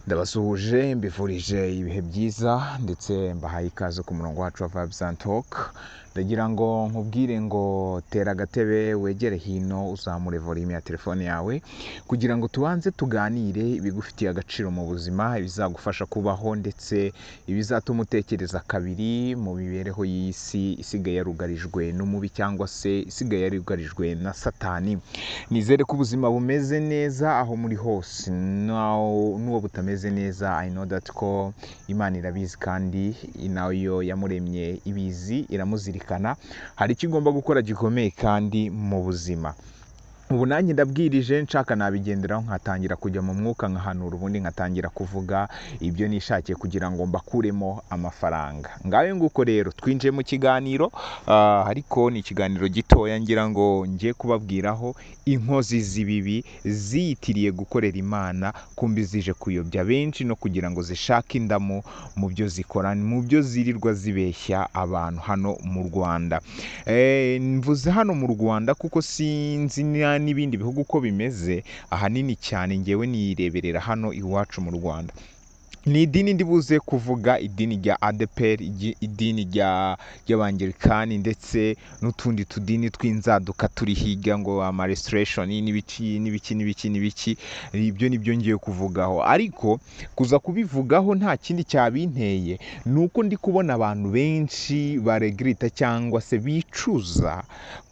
Ndabasuhuje mbifurije ibihe byiza ndetse mbahaye ikaze ku murongo wacu wa Vibes and Talk. Ndagira ngo nkubwire ngo tera agatebe wegere hino uzamure volume ya telefone yawe kugira ngo tubanze tuganire ibigufitiye agaciro mu buzima, ibizagufasha kubaho ndetse ibizatuma utekereza kabiri mu mibereho y'isi isigaye yarugarijwe n'umubi cyangwa se isigaye yarugarijwe na Satani. Nizere ko ubuzima bumeze neza aho muri hose, n'uwo butameze neza. I know that ko Imana irabizi kandi nayo yamuremye ibizi iramuzirikana. Hari icyo igomba gukora gikomeye kandi mu buzima. Ubu nanjye ndabwirije nshaka nabigenderaho nkatangira kujya mu mwuka nkahanura, ubundi nkatangira kuvuga ibyo nishakiye kugira ngo mbakuremo amafaranga. Ngawe nguko rero twinjiye mu kiganiro, ariko ni ikiganiro gitoya ngira ngo ngiye kubabwiraho inkozi z'ibibi ziyitiriye gukorera Imana, kumbi zije kuyobya benshi no kugira ngo zishake indamu mu byo zikora, mu byo zirirwa zibeshya abantu hano mu Rwanda. Mvuze hano mu Rwanda kuko sinzi n'ibindi bihugu uko bimeze, ahanini cyane ngewe niyireberera hano iwacu mu Rwanda. Ni idini ndibuze kuvuga idini rya ADEPR, idini ry'Abangilikani ndetse n'utundi tudini tw'inzaduka turi hirya ngo ama restoration n'ibiki. Ibyo nibyo ngiye kuvugaho, ariko kuza kubivugaho nta kindi cyabinteye, nuko ndi kubona abantu benshi baregrita cyangwa se bicuza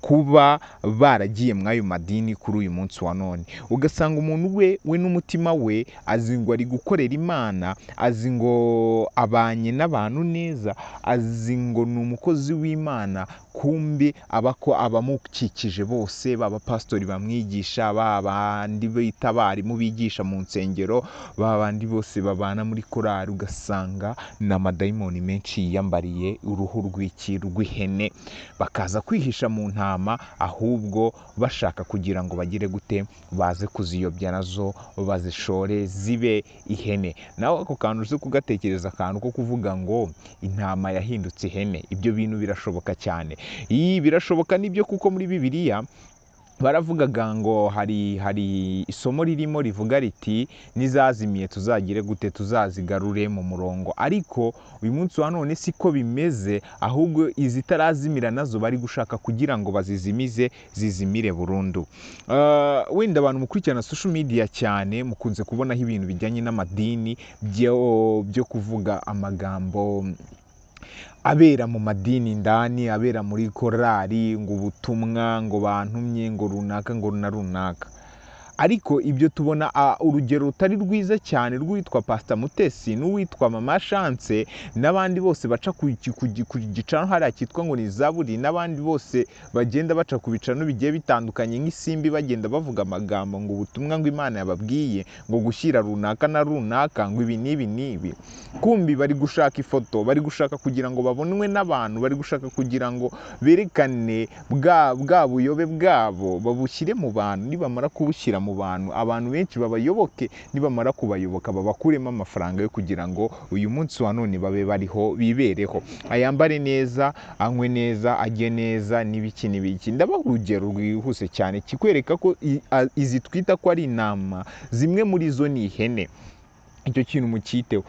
kuba baragiye muri ayo madini kuri uyu munsi wa none. Ugasanga umuntu we n'umutima we azi ngo ari gukorera Imana, azi ngo abanye n'abantu neza, azi ngo ni umukozi w'Imana, kumbe abamukikije bose baba pastori bamwigisha, babandi bita abarimu bigisha mu nsengero, babandi bose babana muri korari, ugasanga na amadayimoni menshi yiyambariye uruhu rw'ihene, bakaza kwihisha mu ntama, ahubwo bashaka kugira ngo bagire gute, baze kuziyobya nazo bazishore zibe ihene. Nawe ako kantu uzi kugatekereza, akantu ko kuvuga ngo intama yahindutse ihene, ibyo bintu birashoboka cyane. Birashoboka nibyo, kuko muri Bibiliya baravugaga ngo hari isomo ririmo rivuga riti nizazimiye tuzagire gute, tuzazigarure mu murongo. Ariko uyu munsi wa none siko bimeze, ahubwo izitarazimira nazo bari gushaka kugira ngo bazizimize zizimire burundu. Wenda abantu mukurikirana social media cyane mukunze kubonaho ibintu bijyanye n'amadini byo kuvuga amagambo abera mu madini indani, abera muri korari, ngo ubutumwa, ngo bantumye, ngo runaka, ngo na runaka. Ariko ibyo tubona urugero rutari rwiza cyane rwitwa Pastor Mutesi n'uwitwa Mama Chance n'abandi bose baca ku gicano hariya cyitwa ngo ni Zaburi, n'abandi bose bagenda baca ku bicano bigiye bitandukanye nk'isimbi, bagenda bavuga amagambo ngo ubutumwa ngo Imana yababwiye ngo gushyira runaka na runaka, ngo ibi n'ibi. Kumbi bari gushaka ifoto, bari gushaka kugira ngo babonwe n'abantu, bari gushaka kugira ngo berekane bwa buyobe bwabo, babushyire mu bantu. Nibamara kubushyira mu bantu, abantu benshi babayoboke, nibamara kubayoboka babakuremo amafaranga yo kugira ngo uyu munsi wa none babe bariho bibereho, ayambare neza, anywe neza, ajye neza, n'ibiki. Ndabaha urugero rwihuse cyane kikwereka ko izi twita ko ari intama, zimwe muri zo ni ihene. Icyo kintu mucyiteho,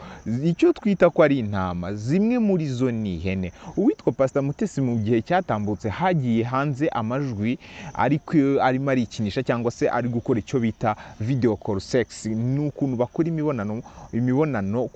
icyo twita ko ari intama, zimwe muri zo ni ihene. Uwitwa Pastor Mutesi mu gihe cyatambutse hagiye hanze amajwi ariko arimo arikinisha cyangwa se ari gukora icyo bita video call sex, n'ukuntu bakora imibonano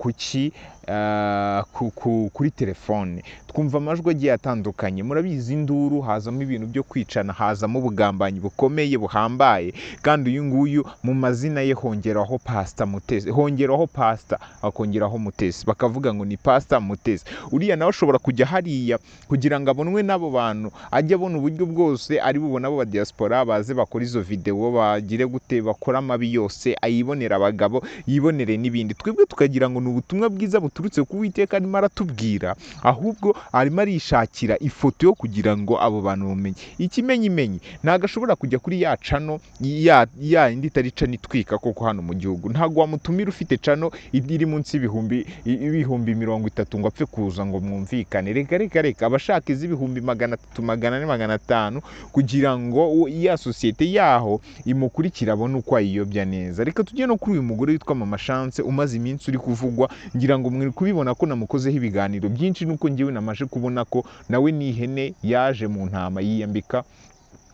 kuri telefone. Twumva amajwi agiye atandukanye, murabizi induru, hazamo ibintu byo kwicana, hazamo ubugambanyi bukomeye buhambaye, kandi uyu nguyu mu mazina ye hongeraho Pastor Mutesi, hongeraho Pastor akongeraho Mutesi, bakavuga ngo ni Pastor Mutesi. Uriya nawe ashobora kujya hariya kugira ngo abonwe n'abo bantu, ajye abona uburyo bwose ari bubona abo ba diaspora baze bakora izo video, bagire gute, bakora amabi yose, ayibonera abagabo, yibonere n'ibindi. Twebwe tukagira ngo ni ubutumwa bwiza buturutse ku Uwiteka arimo aratubwira, ahubwo arimo arishakira ifoto yo kugira ngo abo bantu bamenye. Ikimenyimenyi ntago ashobora kujya kuri ya cano ya indi itari cano itwika koko hano mu gihugu. Ntago wamutumira ufite cano cano iri munsi y'ibihumbi 30 ngo apfe kuza ngo mwumvikane. Reka abashaka iz'ibihumbi 300, 400, 500 kugira ngo ya sosiyete yaho imukurikira abone uko ayiyobya neza. Reka tujye no kuri uyu mugore witwa Mama Chance umaze iminsi uri kuvugwa, ngira ngo mwiri kubibona ko namukozeho ibiganiro byinshi, nuko ngewe namaje kubona ko nawe ni ihene yaje mu ntama yiyambika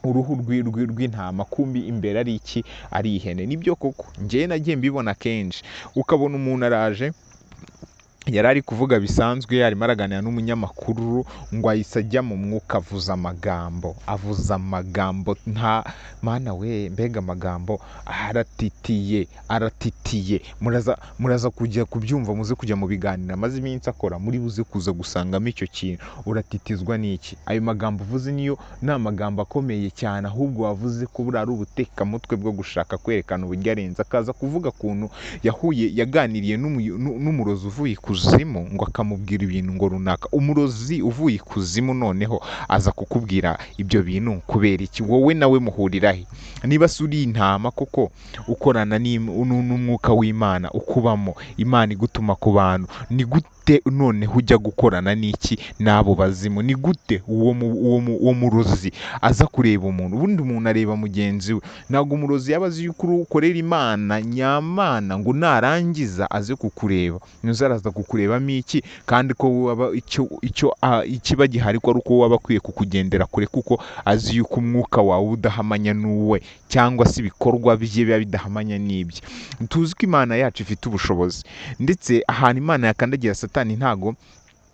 uruhu rw'intama, kumbi imbere ari iki, ari ihene. Nibyo koko ngewe nagiye mbibona kenshi, ukabona umuntu araje yari ari kuvuga bisanzwe, arimo araganira n'umunyamakuru ngo ahise ajya mu mwuka avuza amagambo nta mana we, mbega amagambo aratitiye. Muraza kujya kubyumva, muze kujya mu biganiro amaze iminsi akora, muri buze kuza gusangamo icyo kintu. Uratitizwa n'iki? Ayo magambo uvuze niyo ni amagambo akomeye cyane, ahubwo wavuze ko buriya ari ubutekamutwe bwo gushaka kwerekana uburyo arenze, akaza kuvuga kuntu yaganiriye n'umurozi uvuye ikuzimu, ngo akamubwira ibintu ngo runaka. Umurozi uvuye ikuzimu noneho aza kukubwira ibyo bintu kubera iki? Wowe nawe muhurirahe? Niba se uri intama koko ukorana n'umwuka w'Imana ukubamo, Imana igutuma ku bantu, ni gute noneho ujya gukorana n'iki n'abo bazimu? Ni gute uwo murozi aza kureba umuntu? Ubundi umuntu areba mugenzi we, ntabwo umurozi yaba azi yuko ukorera Imana nyamana ngo narangiza aze kukureba. Ntuzaraza kukurebamo iki? kandi ko waba ikiba gihari ko ari uko waba akwiye kukugendera kure, kuko azi yuko umwuka wawe udahamanya n'uwe, cyangwa se ibikorwa bye biba bidahamanya n'ibye. Tuzi ko Imana yacu ifite ubushobozi, ndetse ahantu Imana yakandagira Satani ntago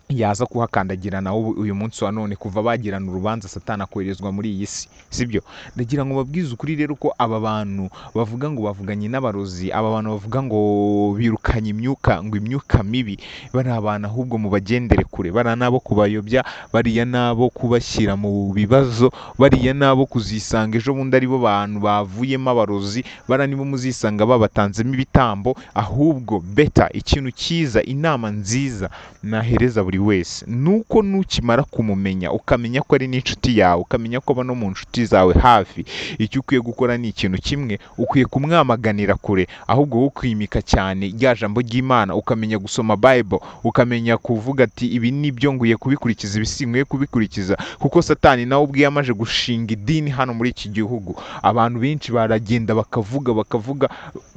yaza kuhakandagira nawe uyu munsi wa none, kuva bagirana urubanza Satani akoherezwa muri iyi si, sibyo? Ndagira ngo babwize ukuri rero ko aba bantu bavuga ngo bavuganye n'abarozi, aba bantu bavuga ngo birukanye imyuka mibi, bari abantu ahubwo mubagendere kure. Bari nabo kubayobya, bariya nabo kubashyira mu bibazo, bariya nabo kuzisanga ejo bundi ari bo bantu bavuyemo abarozi, bari nibo muzisanga babatanzemo ibitambo. Ahubwo beta ikintu cyiza, inama nziza nahereza buri wese, nuko nukimara kumumenya ukamenya ko ari n'inshuti yawe, ukamenya ko aba no mu nshuti zawe hafi, icyo ukwiye gukora ni ikintu kimwe, ukwiye kumwamaganira kure, ahubwo wowe ukimika cyane rya jambo ry'Imana, ukamenya gusoma Bible, ukamenya kuvuga ati ibi nibyo ngwiye kubikurikiza, ibi sinkwiye kubikurikiza. Kuko Satani nawe ubwe yamaje gushinga idini hano muri iki gihugu. Abantu benshi baragenda bakavuga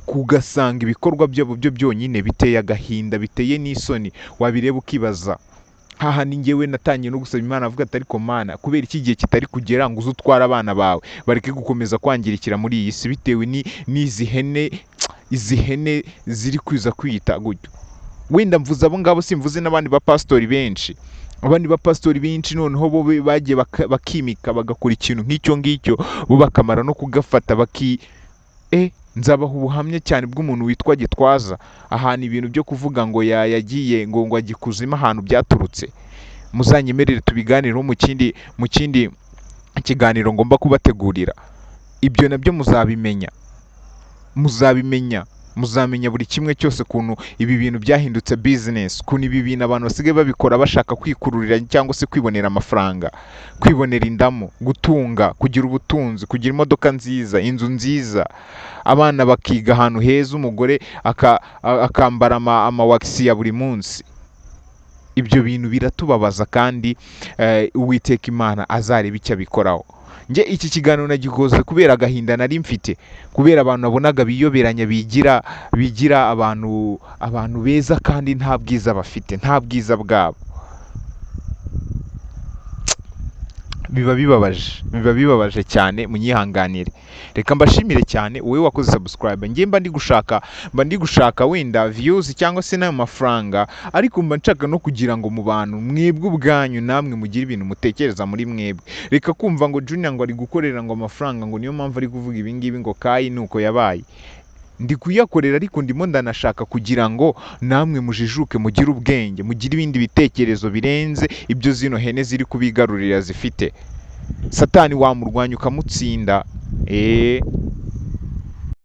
kugasanga ibikorwa byabo byo byonyine biteye agahinda, biteye n'isoni. Wabireba ukibaza, haha ni ngewe natangiye no gusaba Imana, avuga ati ariko Mana, kubera iki gihe kitari kugera ngo uze utware abana bawe bareke gukomeza kwangirikira muri iyi si, bitewe n'izi hene ziri kwiza kwiyita gutyo. Wenda mvuze abo ngabo, simvuze n'abandi bapastori benshi. Abandi bapastori benshi noneho bo bagiye bakimika bagakora ikintu nk'icyo ngicyo, bo bakamara no kugafata nzabaha ubuhamya cyane bw'umuntu witwa Gitwaza, ahantu ibintu byo kuvuga ngo yagiye ngo agikuzima ahantu byaturutse. Muzanyemerere tubiganireho mu kindi kiganiro ngomba kubategurira. Ibyo nabyo muzamenya buri kimwe cyose, kuntu ibi bintu byahindutse business, kuntu ibi bintu abantu basigaye babikora bashaka kwikururira cyangwa se kwibonera amafaranga, kwibonera indamo, gutunga, kugira ubutunzi, kugira imodoka nziza, inzu nziza, abana bakiga ahantu heza, umugore akambara amawakisi ya buri munsi. Ibyo bintu biratubabaza, kandi Uwiteka Imana azareba icyo abikoraho. Nge iki kiganiro nagikoze kubera agahinda nari mfite, kubera abantu nabonaga biyoberanya, bigira abantu beza, kandi nta bwiza bafite, nta bwiza bwabo. biba bibabaje cyane, munyihanganire. Reka mbashimire cyane wowe wakoze subscribe. Ngiye mba ndi gushaka wenda views cyangwa se n'ayo mafaranga, ariko mba nshaka no kugira ngo mu bantu mwebwe ubwanyu namwe mugire ibintu mutekereza muri mwebwe. Reka kumva ngo Junior ngo ari gukorera ngo amafaranga, ngo niyo mpamvu ari kuvuga ibi ngibi, ngo Kayi nuko yabaye. Ndi kuyakorera, ariko ndimo ndanashaka kugira ngo namwe mujijuke, mugire ubwenge, mugire ibindi bitekerezo birenze ibyo zino hene ziri kubigarurira zifite. Satani wamurwanya ukamutsinda.